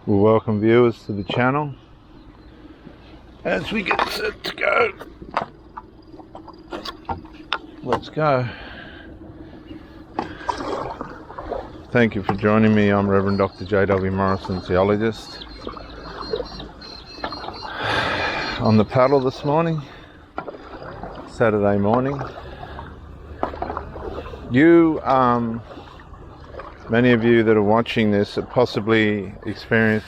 We'll welcome viewers to the channel as we get set to go. Let's go. Thank you for joining me. I'm Reverend Dr. J.W. Morrison, theologist. On the paddle this morning, Saturday morning. Many of you that are watching this have possibly experienced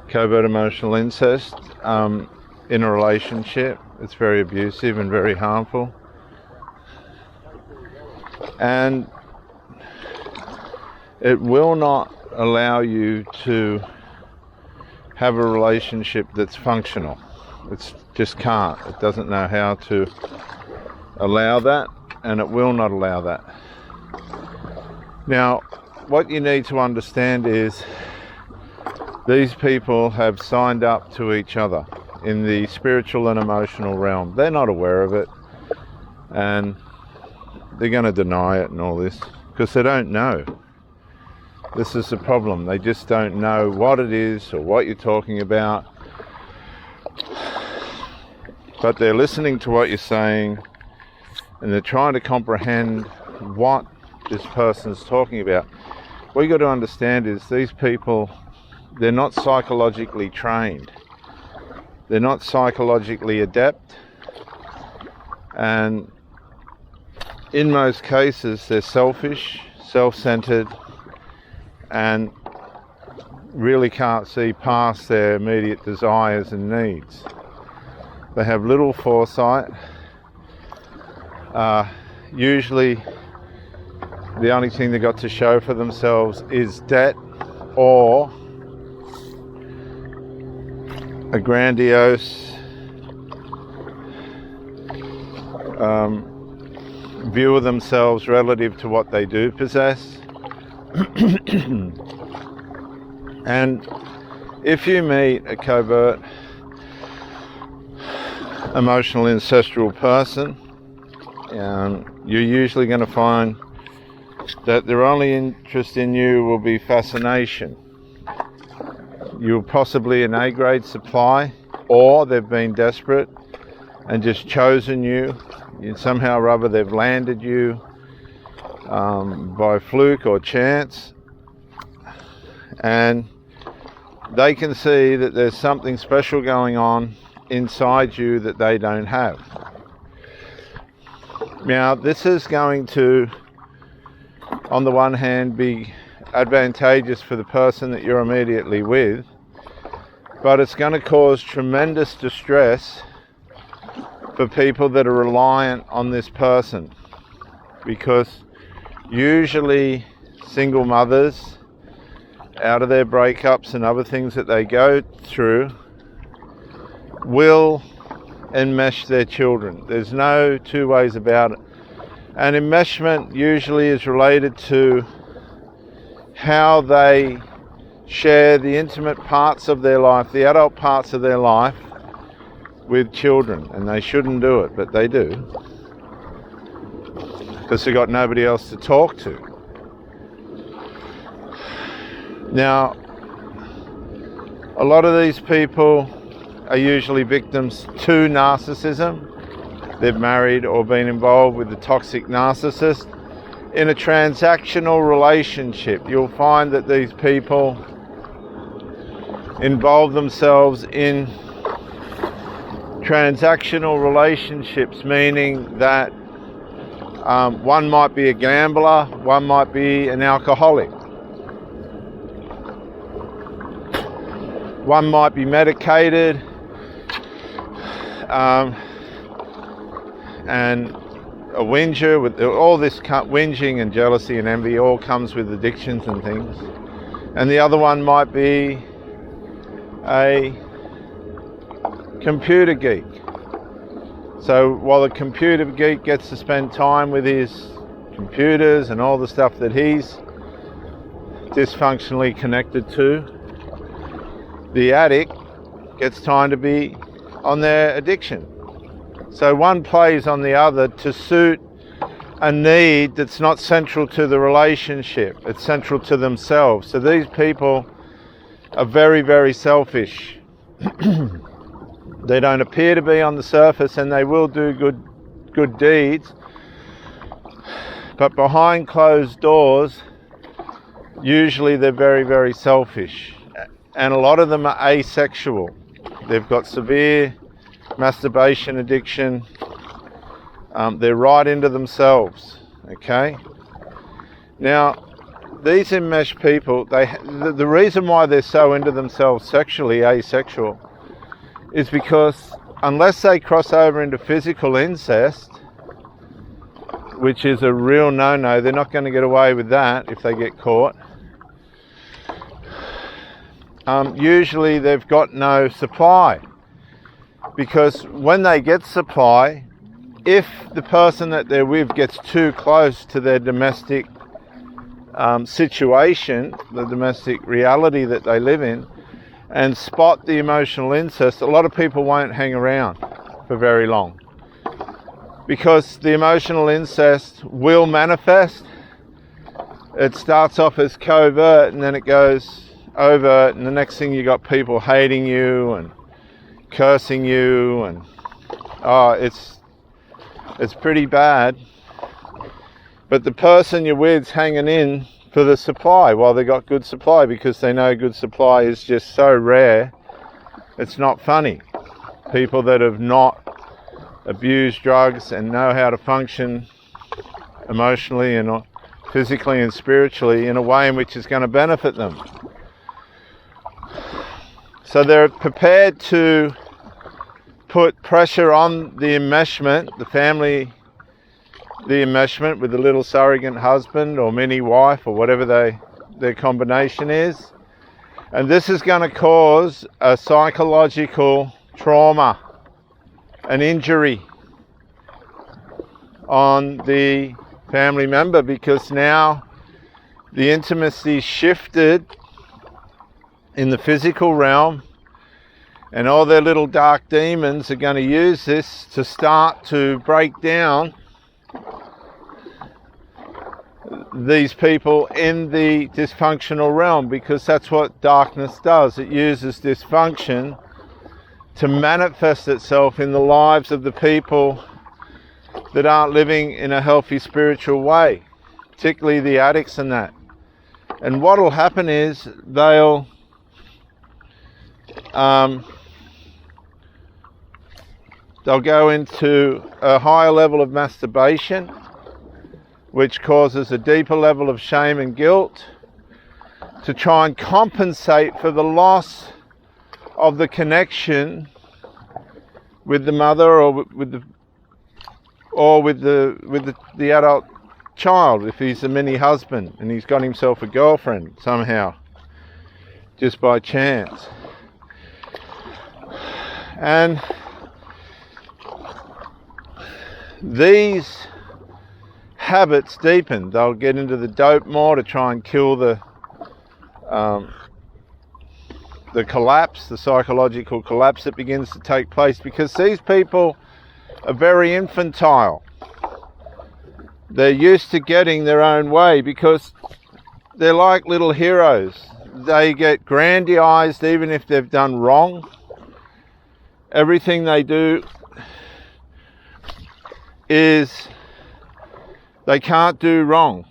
covert emotional incest in a relationship. It's very abusive and very harmful. And it will not allow you to have a relationship that's functional. It just can't. It doesn't know how to allow that, and it will not allow that. Now, what you need to understand is these people have signed up to each other in the spiritual and emotional realm. They're not aware of it, and they're going to deny it and all this because they don't know. This is the problem. They just don't know what it is or what you're talking about. But they're listening to what you're saying and they're trying to comprehend what this person's talking about. What you got to understand is these people, they're not psychologically trained. They're not psychologically adept. And in most cases, they're selfish, self-centered, and really can't see past their immediate desires and needs. They have little foresight. Usually the only thing they got to show for themselves is debt or a grandiose view of themselves relative to what they do possess. And if you meet a covert emotional ancestral person, you're usually going to find that their only interest in you will be fascination. You're possibly an A-grade supply, or they've been desperate and just chosen you. Somehow or other they've landed you by fluke or chance, and they can see that there's something special going on inside you that they don't have. Now, this is going to, on the one hand, be advantageous for the person that you're immediately with, but it's going to cause tremendous distress for people that are reliant on this person, because usually single mothers, out of their breakups and other things that they go through, will enmesh their children. There's no two ways about it. And enmeshment usually is related to how they share the intimate parts of their life, the adult parts of their life, with children. And they shouldn't do it, but they do, because they've got nobody else to talk to. Now, a lot of these people are usually victims to narcissism. They've married or been involved with a toxic narcissist. In a transactional relationship, you'll find that these people involve themselves in transactional relationships, meaning that one might be a gambler, one might be an alcoholic, one might be medicated, and a whinger. With all this whinging and jealousy and envy all comes with addictions and things. And the other one might be a computer geek. So while the computer geek gets to spend time with his computers and all the stuff that he's dysfunctionally connected to, the addict gets time to be on their addiction. So one plays on the other to suit a need that's not central to the relationship, it's central to themselves. So these people are very, very selfish. They don't appear to be on the surface, and they will do good deeds, but behind closed doors, usually they're very, very selfish. And a lot of them are asexual. They've got severe masturbation addiction. They're right into themselves. Okay? Now, these enmeshed people, the reason why they're so into themselves sexually, asexual, is because unless they cross over into physical incest, which is a real no-no, they're not going to get away with that if they get caught. Usually they've got no supply, because when they get supply, if the person that they're with gets too close to their domestic situation, the domestic reality that they live in, and spot the emotional incest, a lot of people won't hang around for very long, because the emotional incest will manifest. It starts off as covert, and then it goes overt, and the next thing you got people hating you and cursing you, and it's pretty bad. But the person you're with's hanging in for the supply while they got good supply, because they know good supply is just so rare, it's not funny. People that have not abused drugs and know how to function emotionally and physically and spiritually in a way in which is going to benefit them. So they're prepared to put pressure on the enmeshment, the family, the enmeshment with the little surrogate husband or mini wife or whatever their combination is. And this is going to cause a psychological trauma, an injury on the family member, because now the intimacy shifted in the physical realm, and all their little dark demons are going to use this to start to break down these people in the dysfunctional realm, because that's what darkness does. It uses dysfunction to manifest itself in the lives of the people that aren't living in a healthy spiritual way, particularly the addicts and that. And what will happen is they'll go into a higher level of masturbation, which causes a deeper level of shame and guilt, to try and compensate for the loss of the connection with the mother or with the adult child, if he's a mini husband and he's got himself a girlfriend somehow, just by chance. And these habits deepen. They'll get into the dope more to try and kill the collapse, the psychological collapse that begins to take place, because these people are very infantile. They're used to getting their own way because they're like little heroes. They get grandiosed even if they've done wrong. Everything they do is they can't do wrong.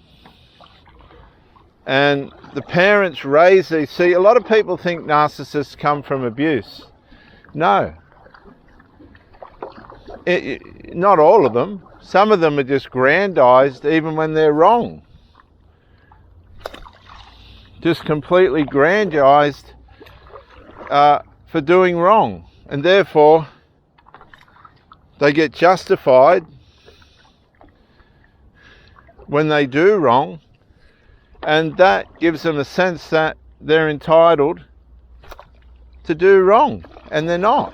And the parents raise these. See, a lot of people think narcissists come from abuse. No. Not all of them. Some of them are just grandized even when they're wrong. Just completely grandized for doing wrong. And therefore, they get justified when they do wrong, and that gives them a sense that they're entitled to do wrong, and they're not.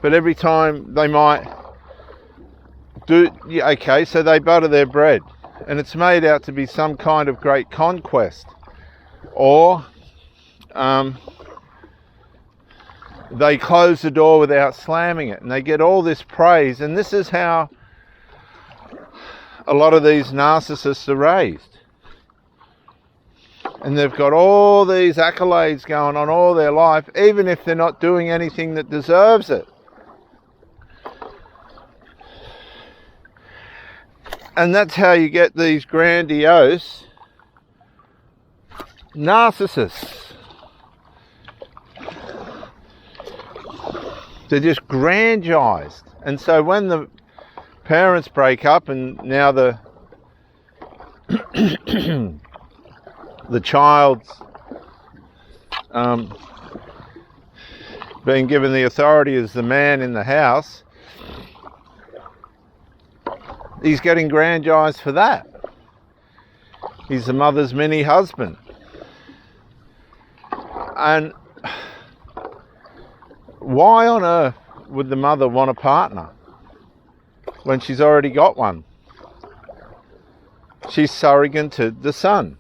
But every time they might do, okay, so they butter their bread, and it's made out to be some kind of great conquest, or they close the door without slamming it, and they get all this praise. And this is how a lot of these narcissists are raised. And they've got all these accolades going on all their life, even if they're not doing anything that deserves it. And that's how you get these grandiose narcissists. They're just grandized. And so when the parents break up and now the the child's being given the authority as the man in the house, he's getting grandized for that. He's the mother's mini husband. And why on earth would the mother want a partner when she's already got one? She's surrogate to the son.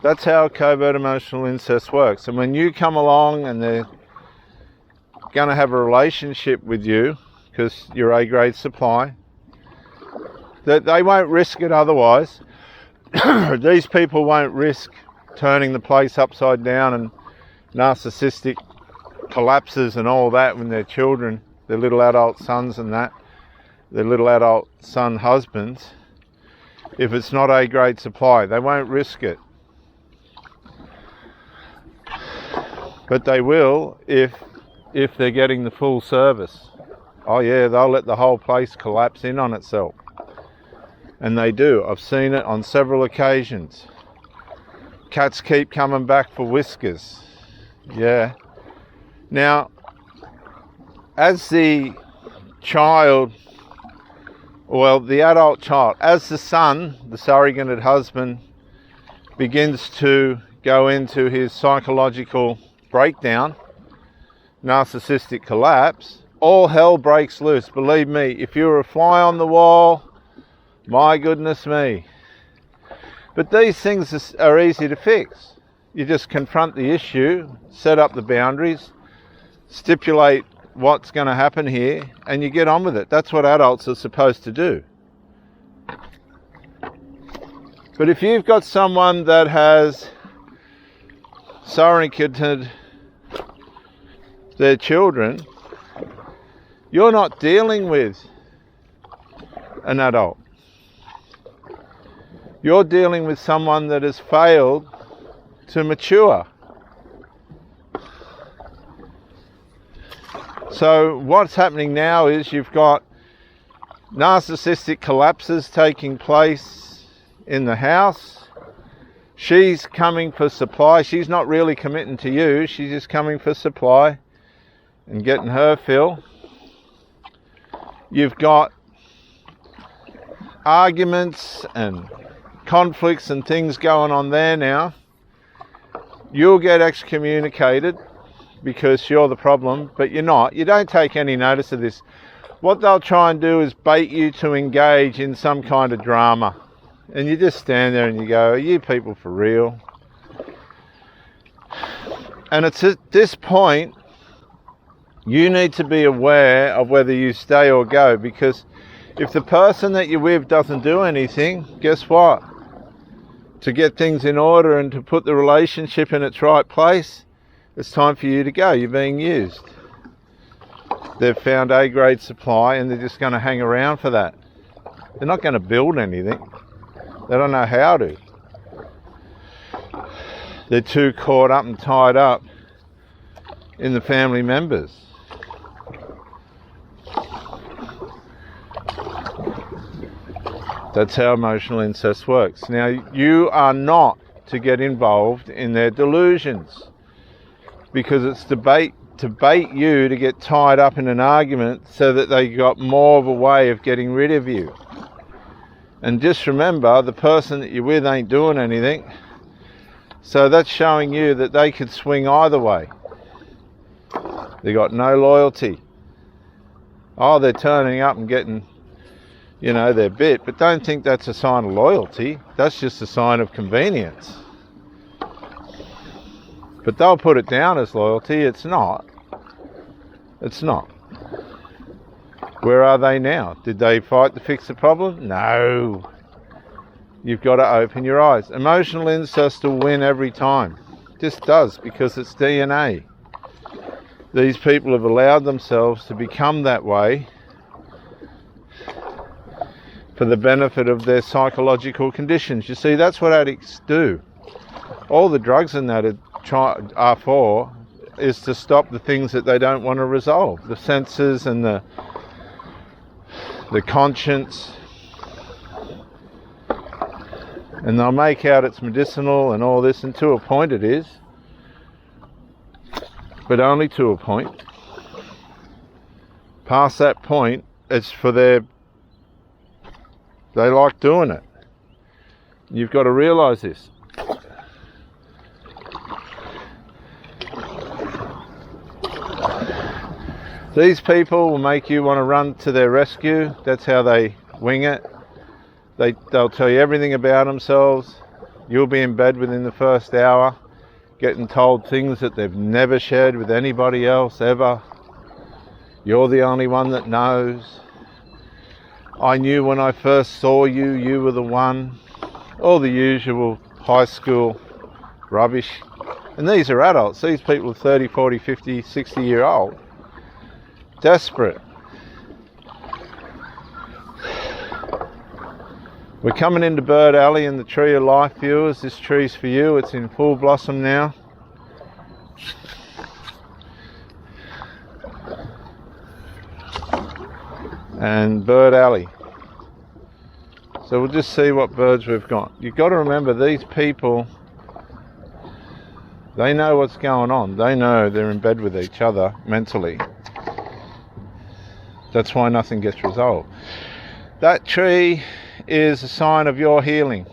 That's how covert emotional incest works. And when you come along and they're going to have a relationship with you because you're A-grade supply, that they won't risk it otherwise. These people won't risk turning the place upside down and narcissistic collapses and all that when their children, their little adult sons and that, their little adult son husbands, if it's not A-grade supply. They won't risk it. But they will if they're getting the full service. Oh yeah, they'll let the whole place collapse in on itself. And they do. I've seen it on several occasions. Cats keep coming back for whiskers. Yeah. Now, as the child, well, the adult child, as the son, the surrogated husband, begins to go into his psychological breakdown, narcissistic collapse, all hell breaks loose. Believe me, if you're a fly on the wall, my goodness me. But these things are easy to fix. You just confront the issue, set up the boundaries, stipulate what's going to happen here, and you get on with it. That's what adults are supposed to do. But if you've got someone that has surrogated their children, you're not dealing with an adult. You're dealing with someone that has failed to mature. So what's happening now is you've got narcissistic collapses taking place in the house. She's coming for supply. She's not really committing to you. She's just coming for supply and getting her fill. You've got arguments and conflicts and things going on there now. You'll get excommunicated because you're the problem, but you're not. You don't take any notice of this. What they'll try and do is bait you to engage in some kind of drama. And you just stand there and you go, are you people for real? And it's at this point, you need to be aware of whether you stay or go, because if the person that you're with doesn't do anything, guess what? To get things in order and to put the relationship in its right place, it's time for you to go. You're being used. They've found A-grade supply and they're just going to hang around for that. They're not going to build anything. They don't know how to. They're too caught up and tied up in the family members. That's how emotional incest works. Now, you are not to get involved in their delusions, because it's to bait you to get tied up in an argument so that they got more of a way of getting rid of you. And just remember, the person that you're with ain't doing anything, so that's showing you that they could swing either way. They got no loyalty. Oh, they're turning up and getting, their bit, but don't think that's a sign of loyalty. That's just a sign of convenience. But they'll put it down as loyalty. It's not. It's not. Where are they now? Did they fight to fix the problem? No. you've got to open your eyes. Emotional incest will win every time. It just does, because it's DNA. These people have allowed themselves to become that way for the benefit of their psychological conditions. You see, that's what addicts do. All the drugs in that are for is to stop the things that they don't want to resolve. The senses and the conscience. And they'll make out it's medicinal and all this, and to a point it is. But only to a point. Past that point, it's for they like doing it. You've got to realise this. These people will make you want to run to their rescue. That's how they wing it. They'll tell you everything about themselves. You'll be in bed within the first hour, getting told things that they've never shared with anybody else ever. You're the only one that knows. I knew when I first saw you, you were the one. All the usual high school rubbish. And these are adults. These people are 30, 40, 50, 60 year old. Desperate. We're coming into Bird Alley in the Tree of Life, viewers. This tree's for you. It's in full blossom now. And Bird Alley. So we'll just see what birds we've got. You've got to remember, these people, they know what's going on. They know they're in bed with each other mentally. That's why nothing gets resolved. That tree is a sign of your healing.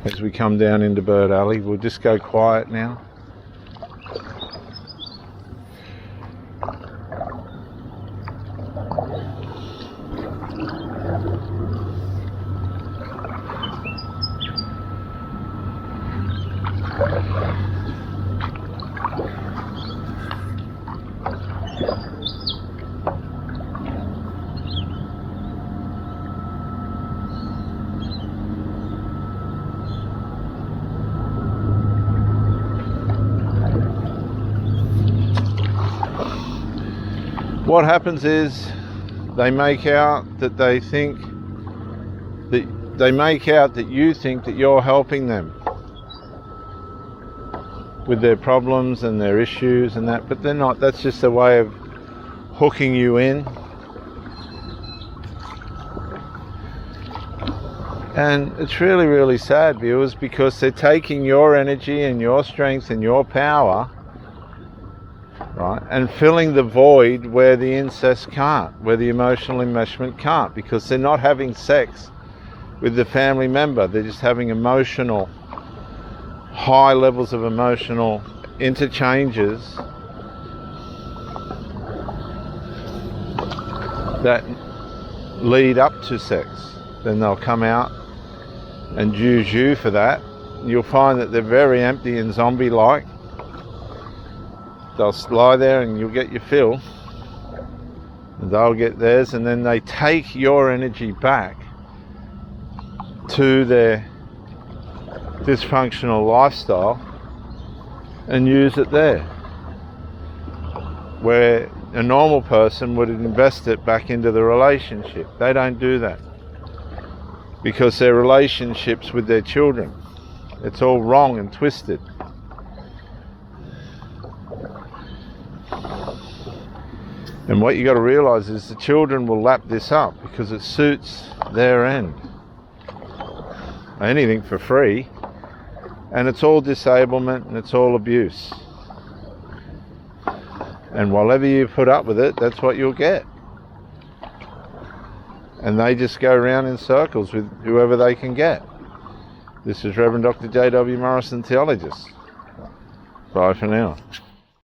As we come down into Bird Alley, we'll just go quiet now. What happens is they make out that you think that you're helping them with their problems and their issues and that, but they're not. That's just a way of hooking you in. And it's really, really sad, viewers, because they're taking your energy and your strength and your power, right, and filling the void where the incest can't, where the emotional enmeshment can't, because they're not having sex with the family member. They're just having emotional, high levels of emotional interchanges that lead up to sex. Then they'll come out and use you for that. You'll find that they're very empty and zombie-like. They'll lie there and you'll get your fill, and they'll get theirs, and then they take your energy back to their dysfunctional lifestyle and use it there, where a normal person would invest it back into the relationship. They don't do that, because their relationships with their children, it's all wrong and twisted. And what you got to realize is the children will lap this up because it suits their end. Anything for free. And it's all disablement and it's all abuse. And whatever you put up with it, that's what you'll get. And they just go around in circles with whoever they can get. This is Reverend Dr. J.W. Morrison, Theologist. Bye for now.